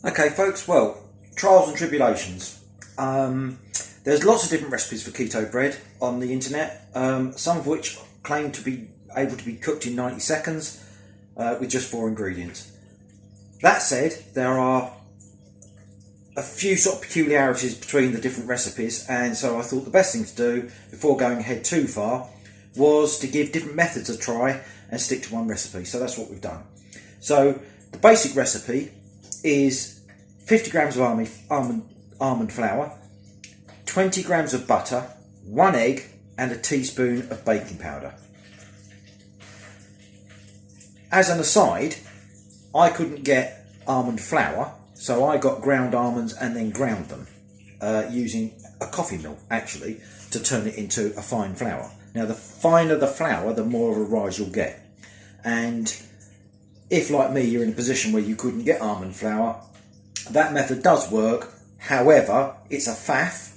Okay folks, well, trials and tribulations. There's lots of different recipes for keto bread on the internet, some of which claim to be able to be cooked in 90 seconds with just 4 ingredients. That said, there are a few sort of peculiarities between the different recipes, and so I thought the best thing to do before going ahead too far was to give different methods a try and stick to one recipe. So that's what we've done. So the basic recipe is 50 grams of almond flour, 20 grams of butter, 1 egg and a teaspoon of baking powder. As an aside, I couldn't get almond flour, so I got ground almonds and then ground them using a coffee mill actually to turn it into a fine flour. Now the finer the flour, the more of a rise you'll get. And if, like me, you're in a position where you couldn't get almond flour, that method does work. However, it's a faff.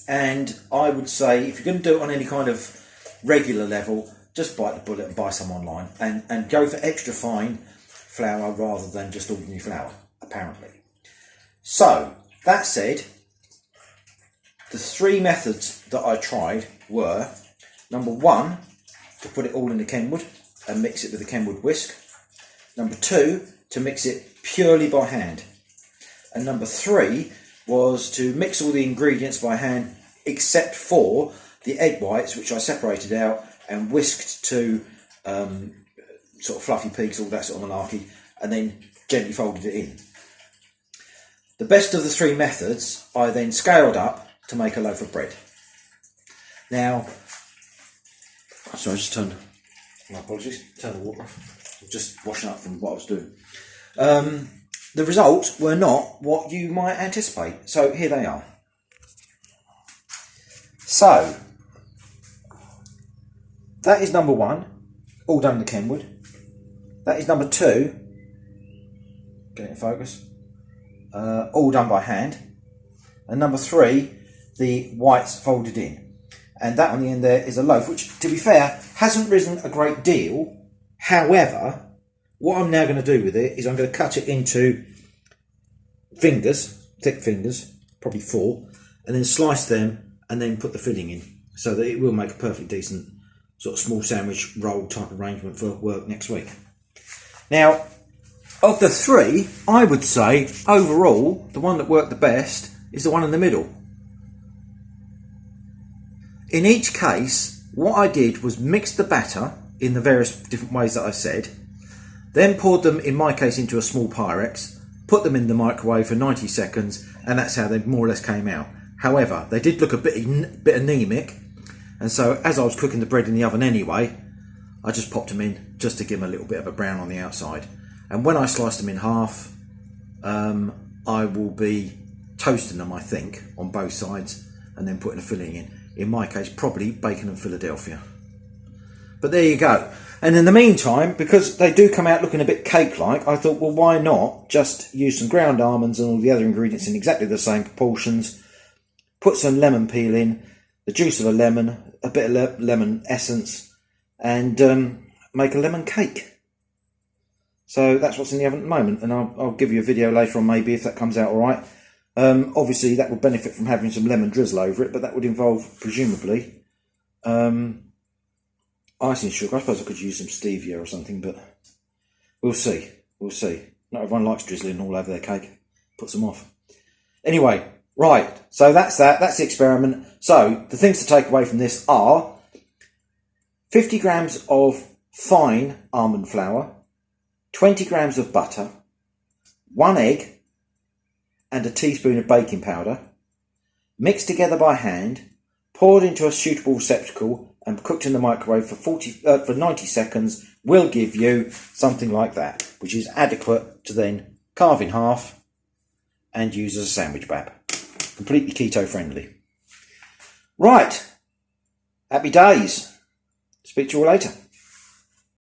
And I would say if you're going to do it on any kind of regular level, just bite the bullet and buy some online and go for extra fine flour rather than just ordinary flour, apparently. So, that said, the 3 methods that I tried were, number 1, to put it all in the Kenwood and mix it with a Kenwood whisk. Number 2, to mix it purely by hand. And number 3 was to mix all the ingredients by hand except for the egg whites, which I separated out and whisked to sort of fluffy peaks, all that sort of malarkey, and then gently folded it in. The best of the 3 methods I then scaled up to make a loaf of bread. Now, sorry, I just turned, my apologies, turned the water off. I'm just washing up from what I was doing. The results were not what you might anticipate. So here they are. So, that is number 1, all done in the Kenwood. That is number 2, get it in focus, all done by hand. And number 3, the whites folded in. And that on the end there is a loaf, which, to be fair, hasn't risen a great deal. However, what I'm now going to do with it is I'm going to cut it into fingers, thick fingers, probably 4, and then slice them and then put the filling in, so that it will make a perfectly decent sort of small sandwich roll type arrangement for work next week. Now, of the 3, I would say overall the one that worked the best is the one in the middle. In each case, what I did was mix the batter in the various different ways that I said, then poured them, in my case, into a small Pyrex, put them in the microwave for 90 seconds, and that's how they more or less came out. However, they did look a bit anemic, and so as I was cooking the bread in the oven anyway, I just popped them in just to give them a little bit of a brown on the outside. And when I sliced them in half, I will be toasting them, I think, on both sides, and then putting a filling in. In my case, probably bacon and Philadelphia. But there you go. And in the meantime, because they do come out looking a bit cake-like, I thought, well, why not just use some ground almonds and all the other ingredients in exactly the same proportions, put some lemon peel in, the juice of a lemon, a bit of lemon essence, and make a lemon cake. So that's what's in the oven at the moment, and I'll give you a video later on maybe if that comes out all right. Obviously, that would benefit from having some lemon drizzle over it, but that would involve, presumably, icing sugar. I suppose I could use some stevia or something, but we'll see. We'll see. Not everyone likes drizzling all over their cake. Puts them off. Anyway, right. So that's that. That's the experiment. So the things to take away from this are 50 grams of fine almond flour, 20 grams of butter, 1 egg, and a teaspoon of baking powder, mixed together by hand, poured into a suitable receptacle and cooked in the microwave for 90 seconds will give you something like that, which is adequate to then carve in half and use as a sandwich bab. Completely keto friendly. Right, happy days. Speak to you all later.